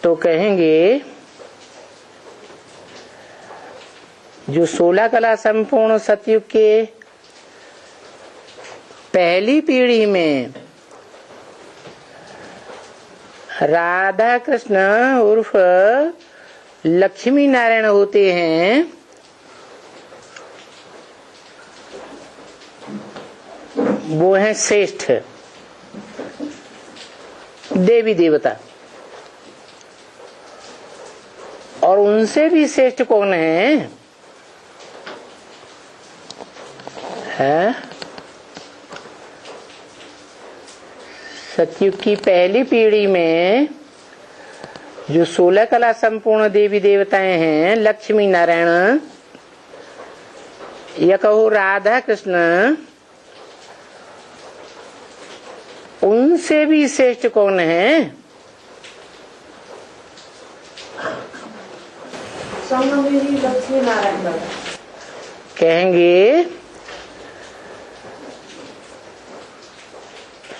तो कहेंगे जो 16 कला संपूर्ण सतयुग के पहली पीढ़ी में राधा कृष्ण उर्फ लक्ष्मी नारायण होते हैं, वो हैं श्रेष्ठ देवी देवता। और उनसे भी श्रेष्ठ कौन है? सतयुग की पहली पीढ़ी में जो 16 कला संपूर्ण देवी देवताएं हैं, लक्ष्मी नारायण या कहो राधा कृष्ण, उनसे भी श्रेष्ठ कौन है? लक्ष्मी नारायण। कहेंगे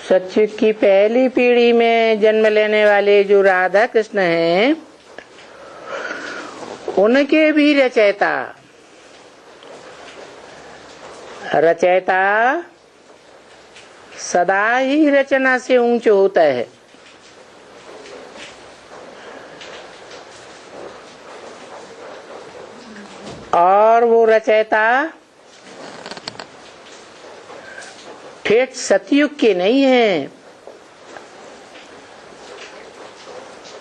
सतयुग की पहली पीढ़ी में जन्म लेने वाले जो राधा कृष्ण हैं, उनके भी रचयिता सदा ही रचना से ऊंच होता है। और वो रचयिता ठेठ सतयुग के नहीं है।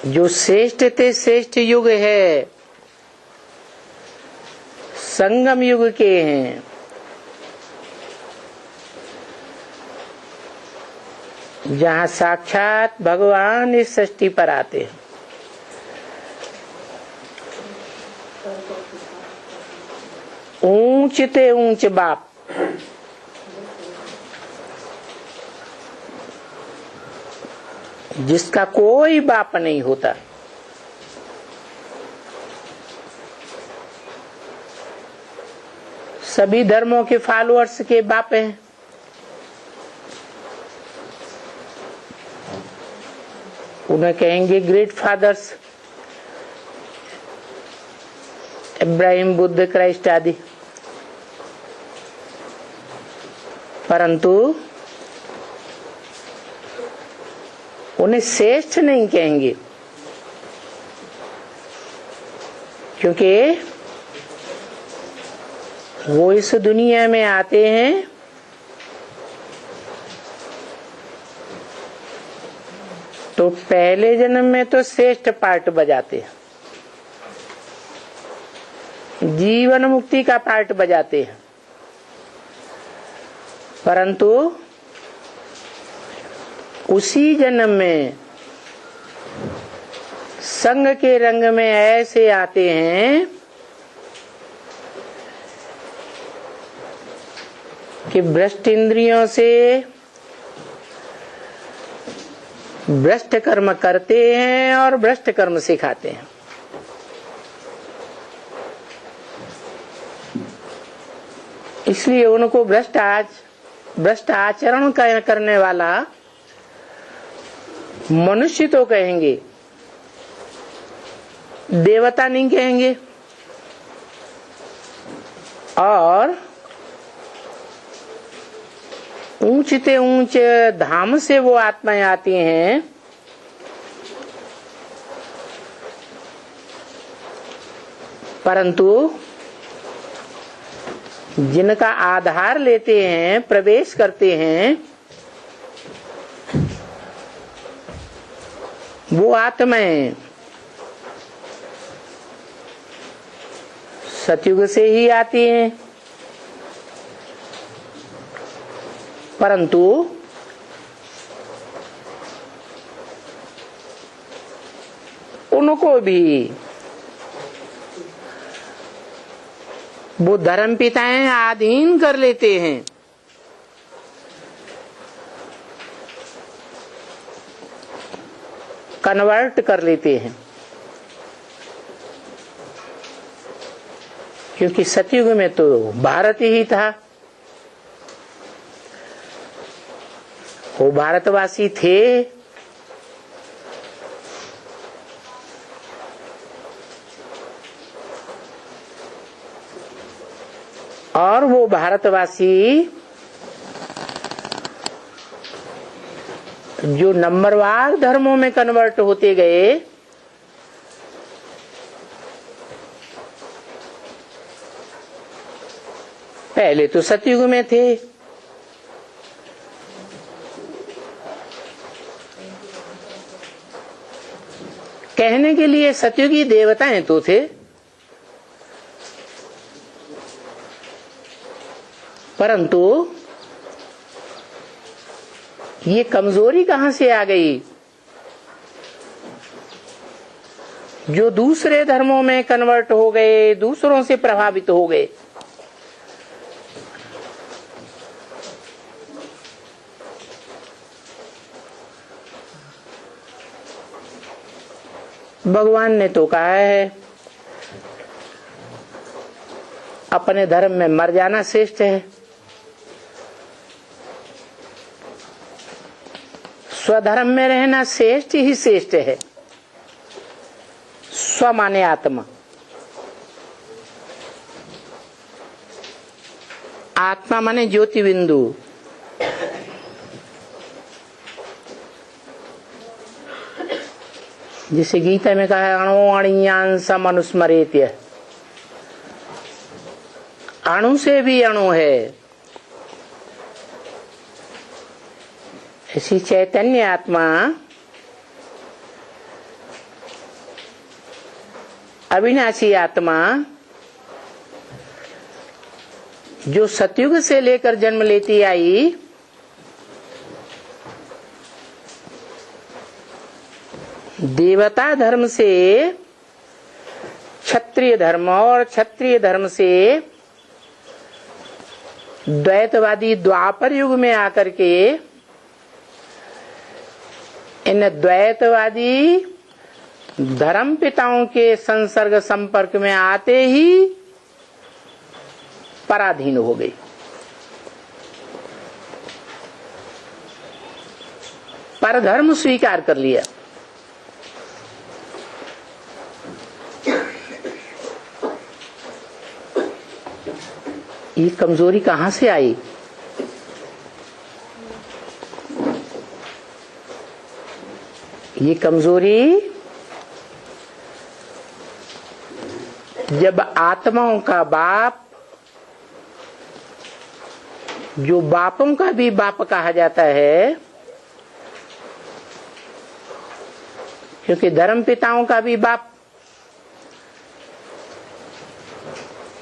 जो श्रेष्ठ ते श्रेष्ठ युग है, संगम युग के हैं। जहाँ साक्षात भगवान इस सृष्टि पर आते हैं। ऊंच ते ऊंच बाप, जिसका कोई बाप नहीं होता। सभी धर्मों के फॉलोअर्स के बाप हैं। उन्हें कहेंगे great fathers, Ibrahim, Buddha, Christ आदि। परंतु उन्हें श्रेष्ठ नहीं कहेंगे, क्योंकि वो इस दुनिया में आते हैं तो पहले जन्म में तो श्रेष्ठ पार्ट बजाते हैं, जीवन मुक्ति का पार्ट बजाते हैं। परंतु उसी जन्म में संग के रंग में ऐसे आते हैं कि भ्रष्ट इंद्रियों से भ्रष्ट कर्म करते हैं और भ्रष्ट कर्म सिखाते हैं। इसलिए उनको भ्रष्ट आचरण करने वाला मनुष्य तो कहेंगे, देवता नहीं कहेंगे। और ऊंचते ऊंच धाम से वो आत्माएं आती हैं, परंतु जिनका आधार लेते हैं, प्रवेश करते हैं, वो आत्माएं सतयुग से ही आती हैं। परंतु उनको भी वो धर्म पिताएं आधीन कर लेते हैं। कन्वर्ट कर लेते हैं, क्योंकि सतयुग में तो भारत ही था, वो भारतवासी थे। और वो भारतवासी जो नंबरवार धर्मों में कन्वर्ट होते गए, पहले तो सतयुग में थे, कहने के लिए सतयुगी देवताएं तो थे, परंतु ये कमजोरी कहां से आ गई? जो दूसरे धर्मों में कन्वर्ट हो गए, दूसरों से प्रभावित हो गए, भगवान ने तो कहा है अपने धर्म में मर जाना श्रेष्ठ है, स्वधर्म में रहना श्रेष्ठ ही श्रेष्ठ है। स्व माने आत्मा, आत्मा माने ज्योति बिंदु, जिसे गीता में कहा है अणु अणियांसम अनुस्मरेत्य, अणु से भी अणु है। ऐसी चैतन्य आत्मा अविनाशी आत्मा जो सतयुग से लेकर जन्म लेती आई, देवता धर्म से क्षत्रिय धर्म और क्षत्रिय धर्म से द्वैतवादी द्वापर युग में आकर के इन द्वैतवादी धर्म पिताओं के संसर्ग संपर्क में आते ही पराधीन हो गई, परधर्म स्वीकार कर लिया। ये कमजोरी कहां से आई? ये कमजोरी जब आत्माओं का बाप, जो बापों का भी बाप कहा जाता है, क्योंकि धर्म पिताओं का भी बाप,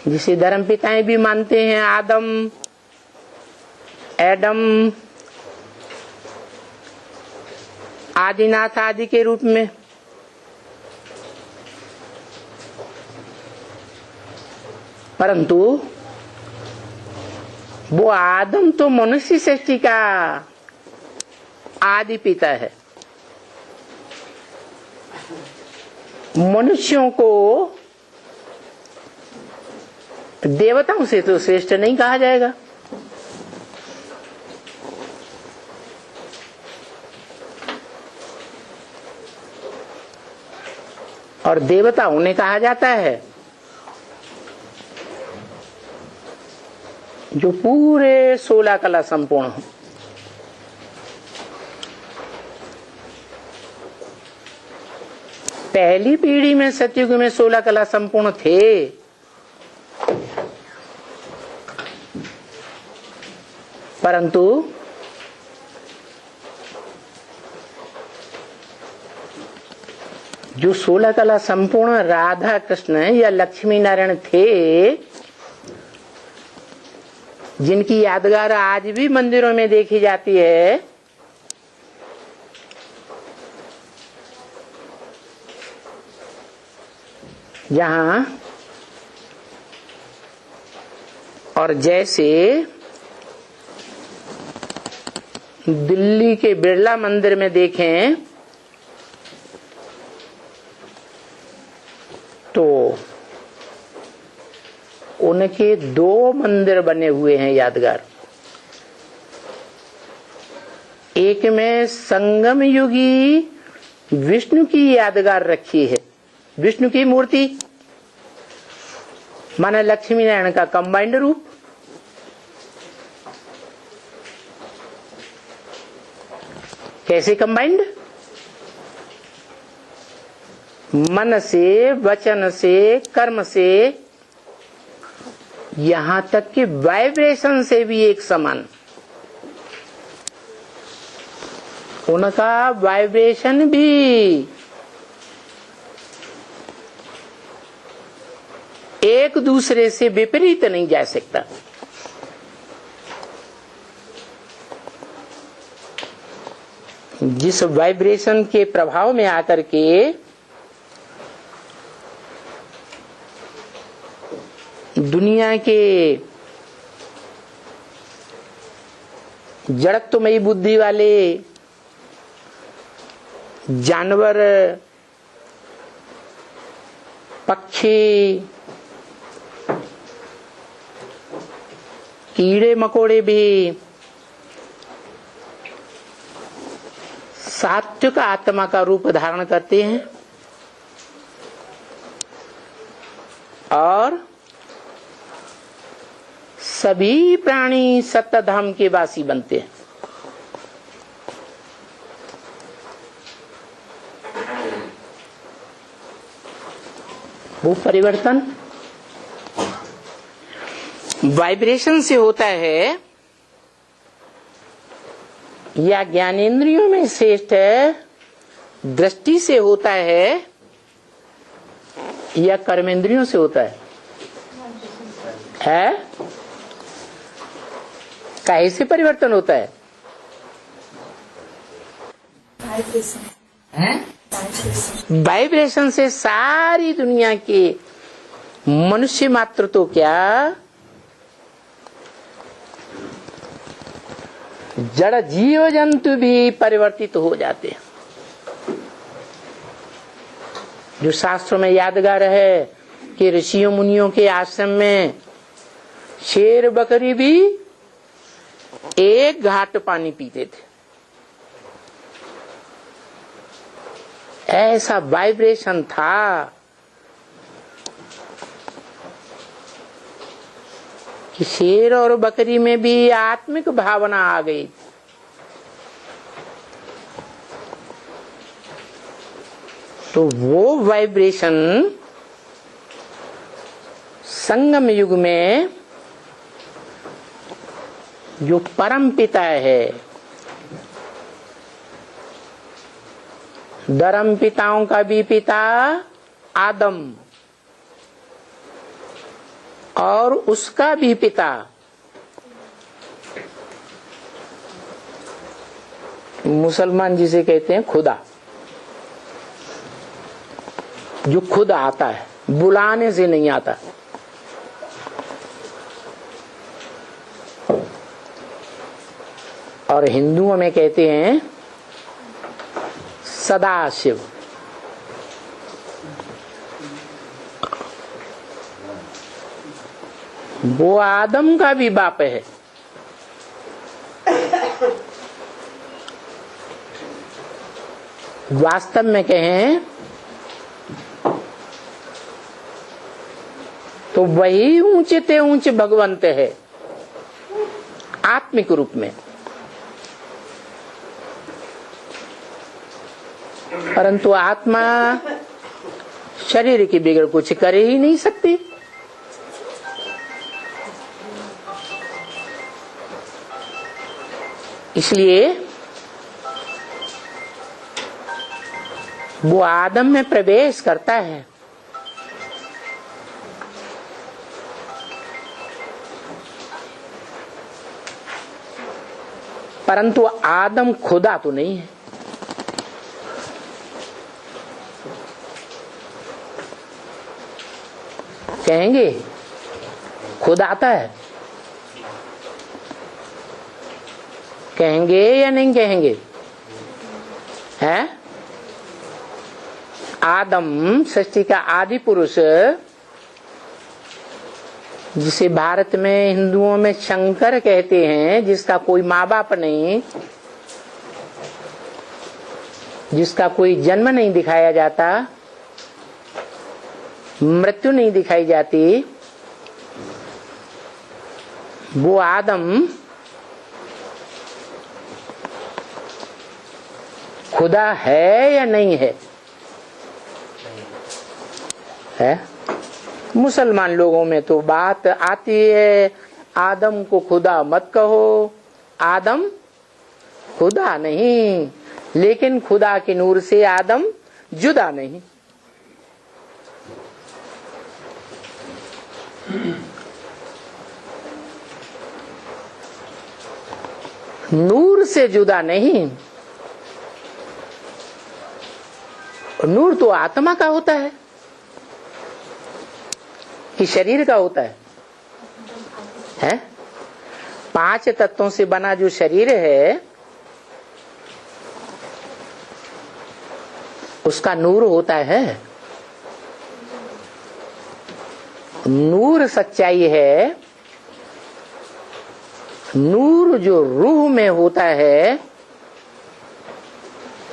जिसे धर्म पिताएं भी मानते हैं, आदम, एडम, आदिनाथ आदि के रूप में, परंतु वो आदम तो मनुष्य सृष्टि का आदि पिता है। मनुष्यों को देवताओं से तो श्रेष्ठ नहीं कहा जाएगा। और देवता उन्हें कहा जाता है जो पूरे 16 कला संपूर्ण हो। पहली पीढ़ी में सतयुग में 16 कला संपूर्ण थे, परंतु जो 16 कला संपूर्ण राधा कृष्ण या लक्ष्मी नारायण थे, जिनकी यादगार आज भी मंदिरों में देखी जाती है, जहां और जैसे दिल्ली के बिरला मंदिर में देखें तो उनके 2 मंदिर बने हुए हैं यादगार। एक में संगम युगी विष्णु की यादगार रखी है, विष्णु की मूर्ति माना लक्ष्मी नारायण का कंबाइंड रूप, कैसे कंबाइंड? मन से, वचन से, कर्म से, यहां तक कि वाइब्रेशन से भी एक समान। उनका वाइब्रेशन भी एक दूसरे से विपरीत नहीं जा सकता। जिस वाइब्रेशन के प्रभाव में आकर के दुनिया के जड़त्वमयी बुद्धि वाले जानवर, पक्षी, कीड़े मकोड़े भी सात्विक आत्मा का रूप धारण करते हैं और सभी प्राणी सत्य धाम के वासी बनते हैं। वो परिवर्तन वाइब्रेशन से होता है या ज्ञानेंद्रियों में श्रेष्ठ दृष्टि से होता है या कर्मेंद्रियों से होता है? काहे से परिवर्तन होता है? वाइब्रेशन से सारी दुनिया के मनुष्य मात्र तो क्या, जड़ जीव जंतु भी परिवर्तित हो जाते हैं। जो शास्त्रों में यादगार है कि ऋषियों मुनियों के आश्रम में शेर बकरी भी एक घाट पानी पीते थे। ऐसा वाइब्रेशन था कि शेर और बकरी में भी आत्मिक भावना आ गई। तो वो वाइब्रेशन संगम युग में जो परम पिता है, धर्म पिताओं का भी पिता आदम और उसका भी पिता मुसलमान जिसे कहते हैं खुदा, जो खुद आता है, बुलाने से नहीं आता। और हिंदुओं में कहते हैं सदाशिव। वो आदम का भी बाप है। वास्तव में कहें तो वही ऊंचे ते ऊंचे भगवंत है आत्मिक रूप में। परंतु आत्मा शरीर की बिगड़ कुछ कर ही नहीं सकती। इसलिए वो आदम में प्रवेश करता है। परंतु आदम खुदा तो नहीं है। कहेंगे खुद आता है, कहेंगे या नहीं कहेंगे? है आदम सृष्टि का आदि पुरुष, जिसे भारत में हिंदुओं में शंकर कहते हैं, जिसका कोई माँ बाप नहीं, जिसका कोई जन्म नहीं दिखाया जाता, मृत्यु नहीं दिखाई जाती, वो आदम खुदा है या नहीं है? है। मुसलमान लोगों में तो बात आती है, आदम को खुदा मत कहो, आदम खुदा नहीं, लेकिन खुदा के नूर से आदम जुदा नहीं। नूर से जुदा नहीं। नूर तो आत्मा का होता है कि शरीर का होता है? हैं? 5 तत्वों से बना जो शरीर है उसका नूर होता है। नूर सच्चाई है। नूर जो रूह में होता है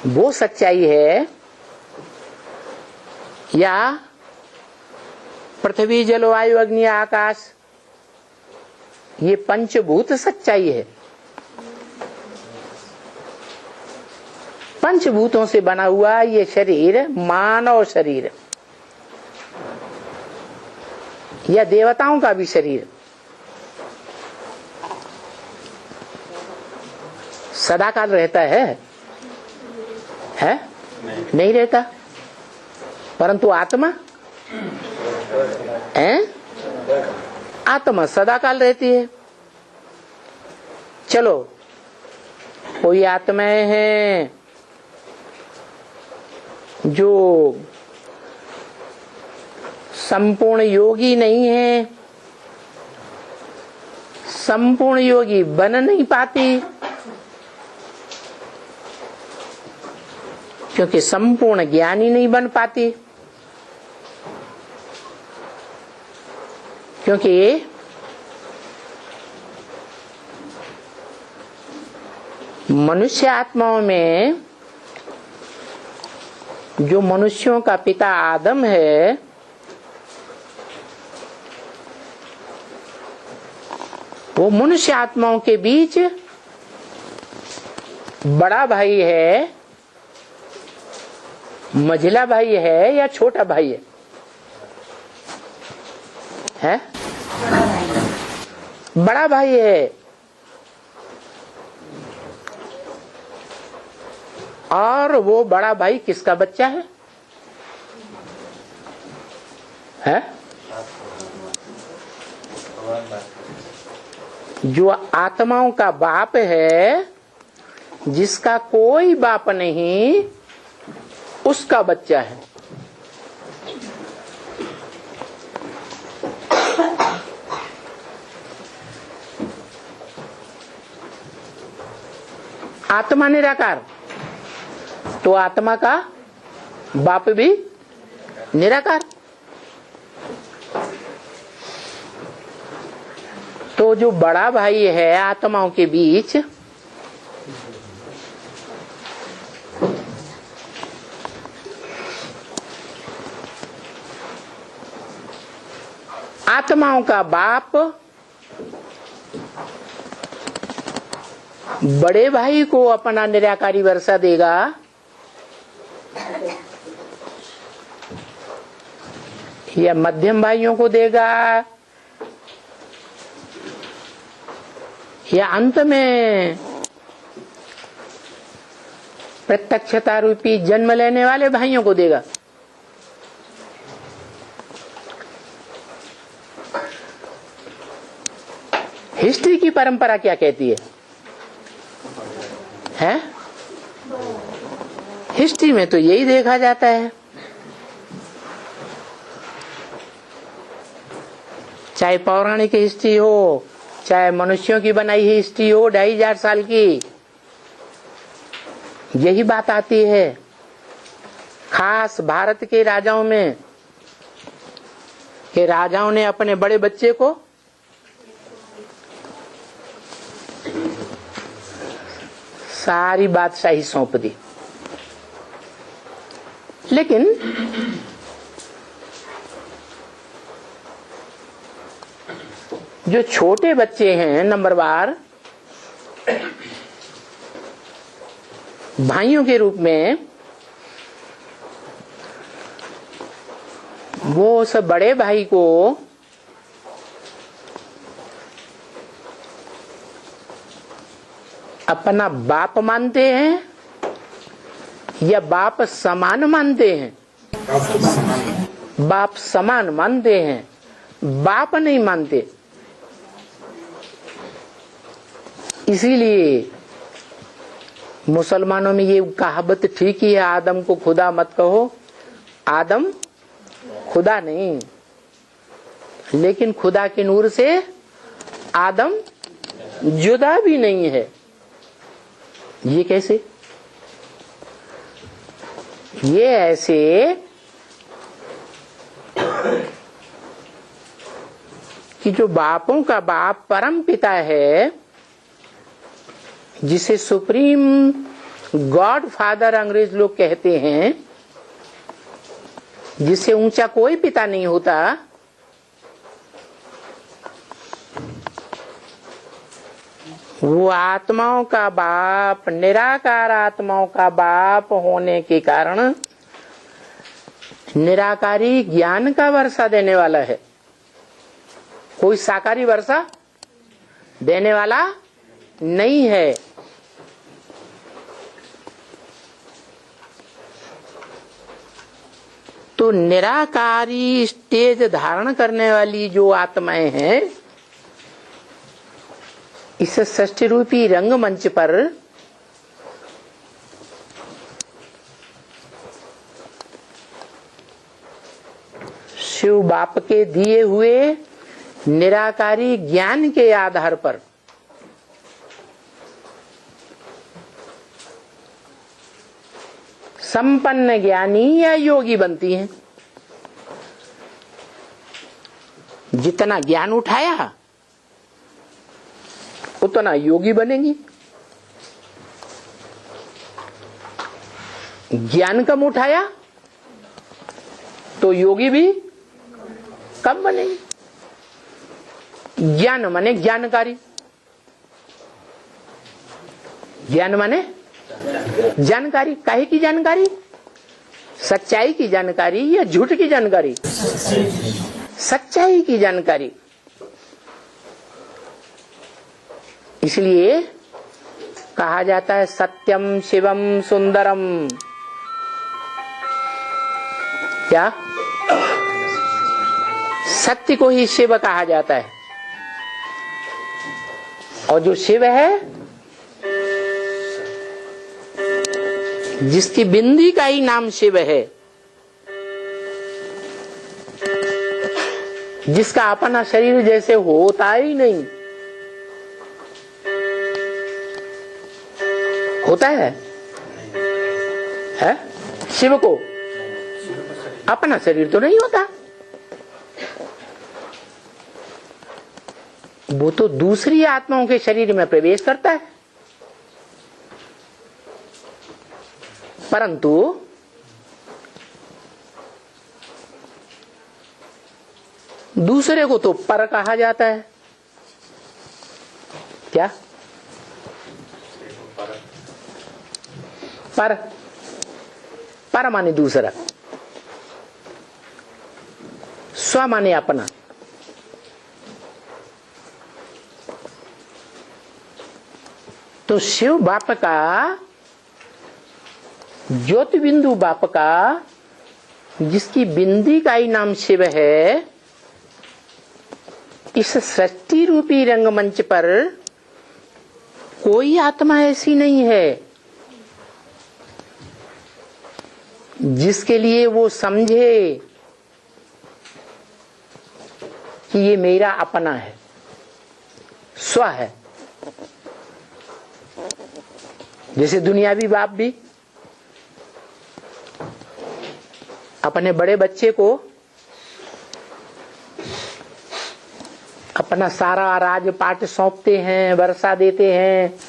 वो सच्चाई है, या पृथ्वी जल वायु अग्नि आकाश ये पंचभूत सच्चाई है? पंचभूतों से बना हुआ ये शरीर, मानव शरीर या देवताओं का भी शरीर, सदाकाल रहता है? नहीं रहता। परंतु आत्मा है, आत्मा सदाकाल रहती है। चलो, कोई आत्माएं हैं जो संपूर्ण योगी नहीं है, संपूर्ण योगी बन नहीं पाती, क्योंकि संपूर्ण ज्ञानी नहीं बन पाती, क्योंकि मनुष्य आत्माओं में जो मनुष्यों का पिता आदम है वो मनुष्य आत्माओं के बीच बड़ा भाई है, मझिला भाई है या छोटा भाई है? बड़ा भाई है। और वो बड़ा भाई किसका बच्चा है? जो आत्माओं का बाप है, जिसका कोई बाप नहीं, उसका बच्चा है। आत्मा निराकार, तो आत्मा का बाप भी निराकार। तो जो बड़ा भाई है आत्माओं के बीच, आत्माओं का बाप बड़े भाई को अपना निराकारी वर्षा देगा, या मध्यम भाइयों को देगा, या अंत में प्रत्यक्षता रूपी जन्म लेने वाले भाइयों को देगा? हिस्ट्री की परंपरा क्या कहती है? हिस्ट्री में तो यही देखा जाता है। चाहे पौराणिक हिस्ट्री हो, चाहे मनुष्यों की बनाई हुई हिस्ट्री हो 2500 साल की, यही बात आती है। खास भारत के राजाओं में कि राजाओं ने अपने बड़े बच्चे को सारी बादशाही सौंप दी, लेकिन जो छोटे बच्चे हैं नंबरवार, भाइयों के रूप में वो उस बड़े भाई को अपना बाप मानते हैं या बाप समान मानते हैं? बाप समान मानते हैं, बाप नहीं मानते। इसीलिए मुसलमानों में ये कहावत ठीक ही है, आदम को खुदा मत कहो। आदम खुदा नहीं, लेकिन खुदा के नूर से आदम जुदा भी नहीं है। ये कैसे? ये ऐसे कि जो बापों का बाप परम पिता है, जिसे सुप्रीम गॉड फादर अंग्रेज लोग कहते हैं, जिससे ऊंचा कोई पिता नहीं होता, वो आत्माओं का बाप, निराकार आत्माओं का बाप होने के कारण निराकारी ज्ञान का वर्षा देने वाला है। कोई साकारी वर्षा देने वाला नहीं है। तो निराकारी स्टेज धारण करने वाली जो आत्माएं हैं, इस सृष्टि रूपी रंगमंच पर शिव बाप के दिए हुए निराकारी ज्ञान के आधार पर संपन्न ज्ञानी या योगी बनती हैं। जितना ज्ञान उठाया उतना योगी बनेंगी। ज्ञान कम उठाया तो योगी भी कम बनेगी। ज्ञान माने ज्ञानकारी, ज्ञान माने जानकारी। काहे की जानकारी? सच्चाई की जानकारी या झूठ की जानकारी? सच्चाई की जानकारी। इसलिए कहा जाता है सत्यम शिवम सुंदरम। क्या? सत्य को ही शिव कहा जाता है। और जो शिव है, जिसकी बिंदी का ही नाम शिव है, जिसका अपना शरीर जैसे होता ही नहीं, होता है शिव को अपना शरीर तो नहीं होता। वो तो दूसरी आत्माओं के शरीर में प्रवेश करता है, परंतु दूसरे को तो पर कहा जाता है। क्या? पर, पर माने दूसरा, स्व माने अपना। तो शिव बाप का, ज्योति बिंदु बाप का, जिसकी बिंदी का ही नाम शिव है, इस सृष्टि रूपी रंगमंच पर कोई आत्मा ऐसी नहीं है जिसके लिए वो समझे कि ये मेरा अपना है, स्व है। जैसे दुनियावी बाप भी अपने बड़े बच्चे को अपना सारा राजपाट सौंपते हैं, वर्षा देते हैं,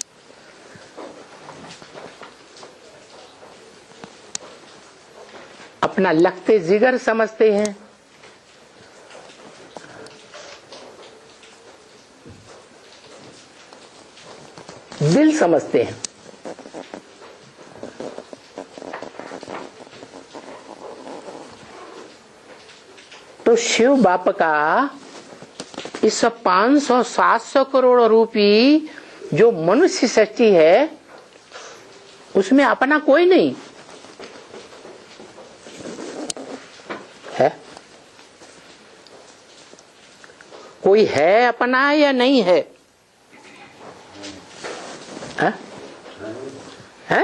अपना लखते जिगर समझते हैं। दिल समझते हैं। तो शिव बाप का इस 500-700 करोड़ रूपी जो मनुष्य सृष्टि है उसमें अपना कोई नहीं है। कोई है अपना या नहीं है? है? है?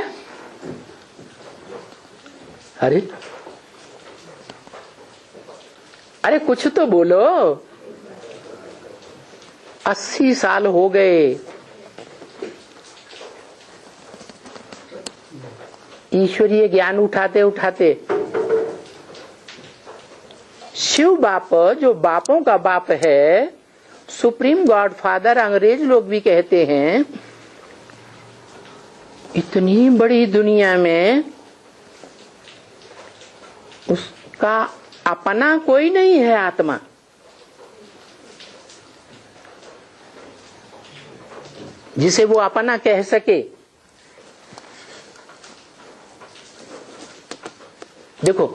अरे कुछ तो बोलो। 80 साल हो गए ईश्वरीय ज्ञान उठाते उठाते। शिव बाप जो बापों का बाप है, सुप्रीम गॉड फादर अंग्रेज लोग भी कहते हैं, इतनी बड़ी दुनिया में उसका अपना कोई नहीं है आत्मा। जिसे वो अपना कह सके। देखो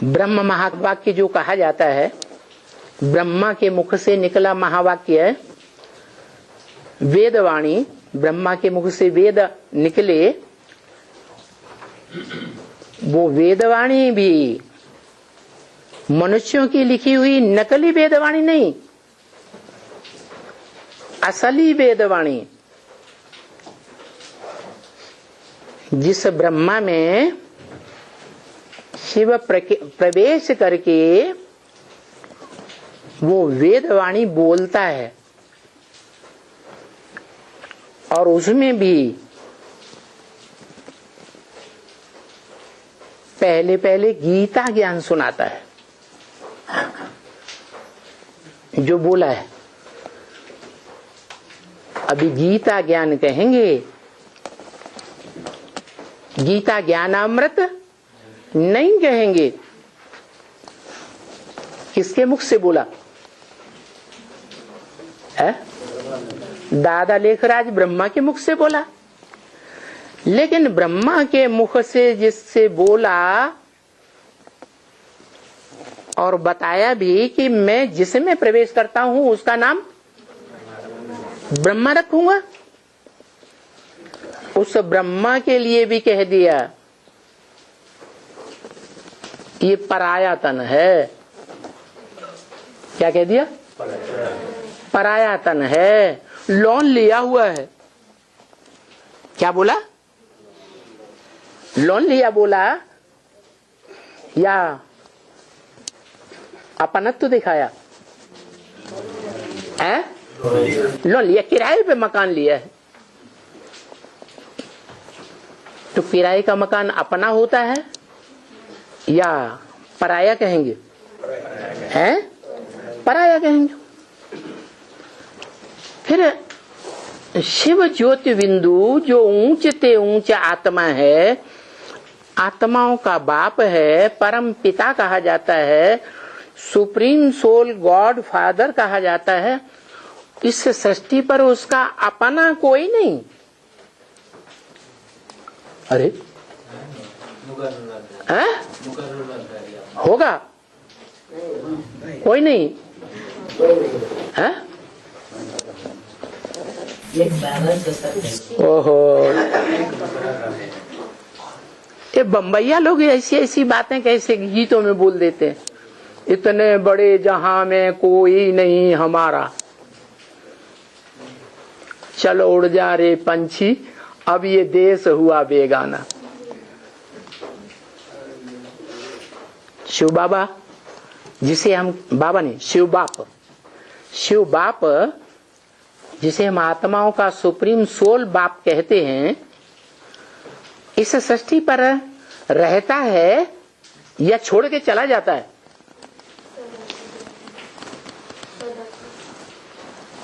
ब्रह्म महावाक्य जो कहा जाता है, ब्रह्मा के मुख से निकला महावाक्य है, वेदवाणी, ब्रह्मा के मुख से वेद निकले, वो वेदवाणी भी मनुष्यों की लिखी हुई नकली वेदवाणी नहीं, असली वेदवाणी। जिस ब्रह्मा में शिव प्रवेश करके वो वेदवाणी बोलता है, और उसमें भी पहले पहले गीता ज्ञान सुनाता है। जो बोला है अभी गीता ज्ञान कहेंगे, गीता ज्ञानामृत नहीं कहेंगे। किसके मुख से बोला है? दादा लेखराज ब्रह्मा के मुख से बोला। लेकिन ब्रह्मा के मुख से जिससे बोला और बताया भी कि मैं जिसमें प्रवेश करता हूं उसका नाम ब्रह्मा रखूंगा, उस ब्रह्मा के लिए भी कह दिया ये पराया तन है। क्या कह दिया? पराया तन है, लोन लिया हुआ है। क्या बोला? लोन लिया बोला या अपनत्व दिखाया है? लोन लिया, किराए पे मकान लिया है। तो किराए का मकान अपना होता है या पराया कहेंगे? हैं? पराया कहेंगे। फिर शिव ज्योति बिंदु जो ऊंचते ऊंच आत्मा है, आत्माओं का बाप है, परम पिता कहा जाता है, सुप्रीम सोल गॉड फादर कहा जाता है। इस सृष्टि पर उसका अपना कोई नहीं। अरे है? होगा कोई नहीं है? ओहो, ये बम्बैया लोग ऐसी ऐसी बातें कैसे गीतों में बोल देते हैं। इतने बड़े जहां में कोई नहीं हमारा, चलो उड़ जा रे पंछी, अब ये देश हुआ बेगाना। शिव बाबा जिसे हम बाबा नहीं, शिव बाप, शिव बाप जिसे हम आत्माओं का सुप्रीम सोल बाप कहते हैं, इस सृष्टि पर रहता है या छोड़ के चला जाता है?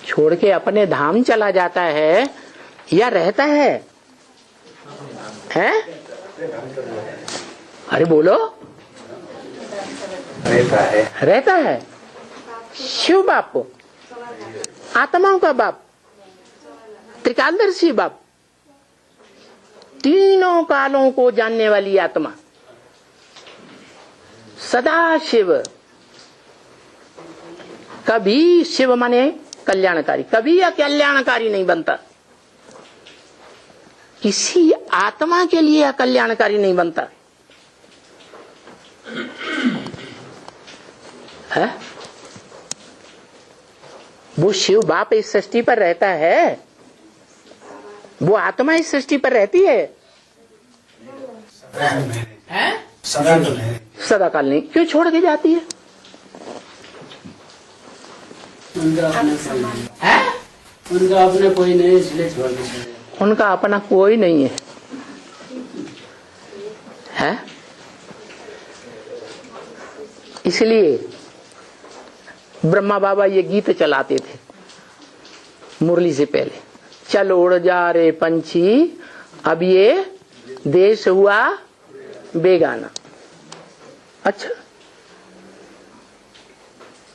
छोड़ के अपने धाम चला जाता है या रहता है? हैं? अरे बोलो। रहता है। रहता है। शिव बाप आत्माओं का बाप, त्रिकालदर्शी बाप, तीनों कालों को जानने वाली आत्मा, सदा शिव, कभी शिव माने कल्याणकारी, कभी अकल्याणकारी नहीं बनता, किसी आत्मा के लिए अकल्याणकारी नहीं बनता है। वो शिव बाप इस सृष्टि पर रहता है, वो आत्मा इस सृष्टि पर रहती है, सदा काल नहीं। क्यों छोड़ के जाती है? उनका अपना कोई नहीं, इसलिए छोड़ के। उनका अपना कोई नहीं है, है? इसलिए ब्रह्मा बाबा ये गीत चलाते थे मुरली से पहले, चल उड़ जा रे पंछी अब ये देश हुआ बेगाना। अच्छा,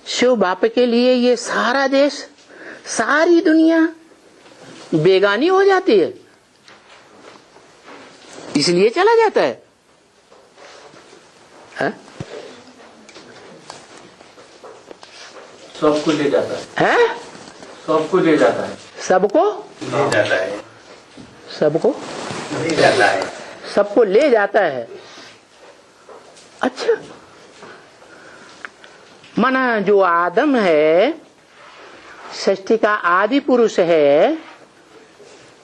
शिव बाप के लिए ये सारा देश, सारी दुनिया बेगानी हो जाती है, इसलिए चला जाता है, है? सबको ले जाता है? सबको ले जाता है, सबको ले जाता है, सबको ले जाता है, सबको ले जाता है। अच्छा, माना जो आदम है सृष्टि का आदि पुरुष है,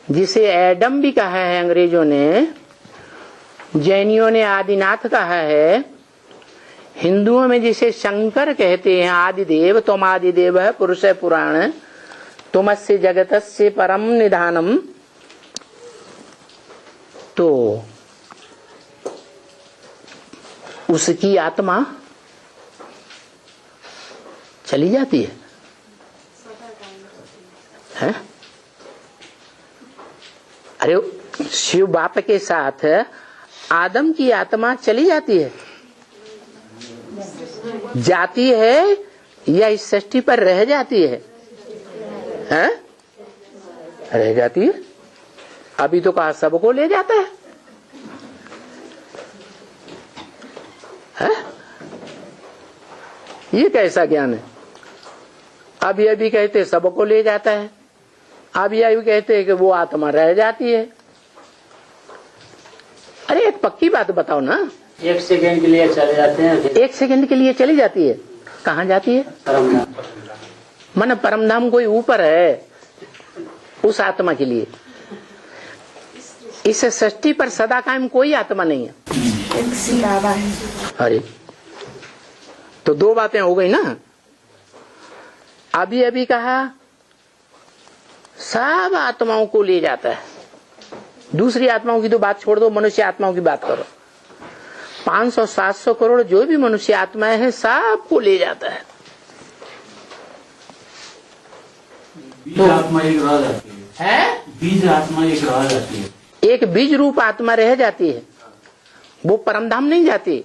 जिसे एडम भी कहा है अंग्रेजों ने, जैनियों ने आदिनाथ कहा है, हिंदुओं में जिसे शंकर कहते हैं आदिदेव, तुम आदिदेव है पुरुष है पुराण, तुमस्य जगतस्य परम निधानम। तो उसकी आत्मा चली जाती है? अरे शिव बाप के साथ आदम की आत्मा चली जाती है, जाती है या इस सृष्टि पर रह जाती है? हैं? रह जाती है। अभी तो कहा सबको ले जाता है, हैं? ये कैसा ज्ञान है? अब ये भी कहते सबको ले जाता है, अब ये भी कहते हैं कि वो आत्मा रह जाती है। अरे एक पक्की बात बताओ ना, 1 सेकंड के लिए चले जाते हैं, 1 सेकंड के लिए चली जाती है, कहाँ जाती है? परमधाम। मन परमधाम कोई ऊपर है उस आत्मा के लिए, इस सृष्टि पर सदा कायम कोई आत्मा नहीं है। अरे तो 2 बातें हो गई ना। अभी अभी कहा सब आत्माओं को ले जाता है, दूसरी आत्माओं की तो बात छोड़ दो, मनुष्य आत्माओं की बात करो। 500-700 करोड़ जो भी मनुष्य आत्माएं हैं सबको ले जाता है। बीज आत्मा एक रह जाती है, बीज आत्मा एक रह जाती है, एक बीज रूप आत्मा रह जाती है, वो परमधाम नहीं जाती।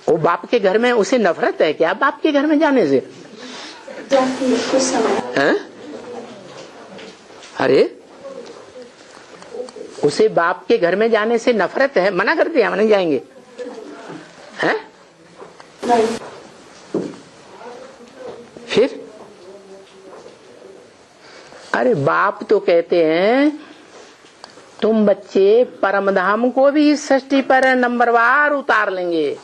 वो बाप के घर में उसे नफरत है क्या बाप के घर में जाने से? हैं? अरे उसे बाप के घर में जाने से नफरत है, मना करते हैं हम नहीं जाएंगे, हैं? फिर अरे बाप तो कहते हैं तुम बच्चे परमधाम को भी इस सृष्टि पर नंबरवार उतार लेंगे,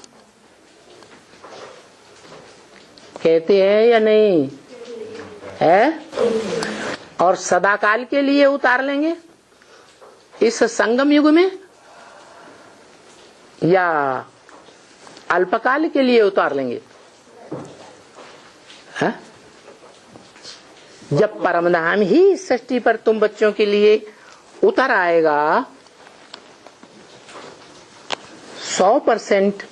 कहते हैं या नहीं है? और सदाकाल के लिए उतार लेंगे इस संगम युग में, या अल्पकाल के लिए उतार लेंगे? है? जब परमधाम ही इस सृष्टि पर तुम बच्चों के लिए उतर आएगा, 100%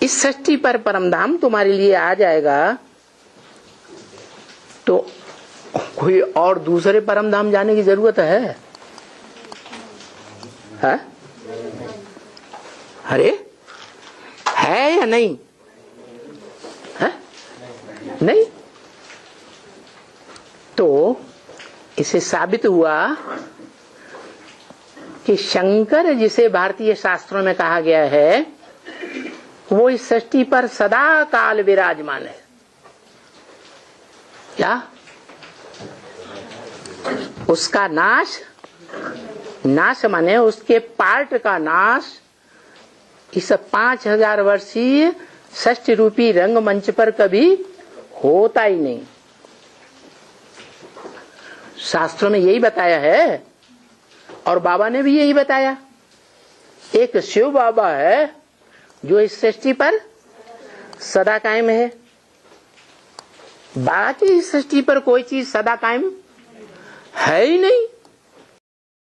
इस सृष्टि पर परमधाम तुम्हारे लिए आ जाएगा, तो कोई और दूसरे परमधाम जाने की जरूरत है? अरे है या नहीं है? नहीं। तो इसे साबित हुआ कि शंकर जिसे भारतीय शास्त्रों में कहा गया है वो इस सृष्टि पर सदा काल विराजमान है। क्या? उसका नाश, नाश माने उसके पार्ट का नाश इस 5000 वर्षीय षष्ठ रूपी रंगमंच पर कभी होता ही नहीं। शास्त्रों में यही बताया है और बाबा ने भी यही बताया। एक शिव बाबा है जो इस सृष्टि पर सदा कायम है, बाकी इस सृष्टि पर कोई चीज सदा कायम है ही नहीं।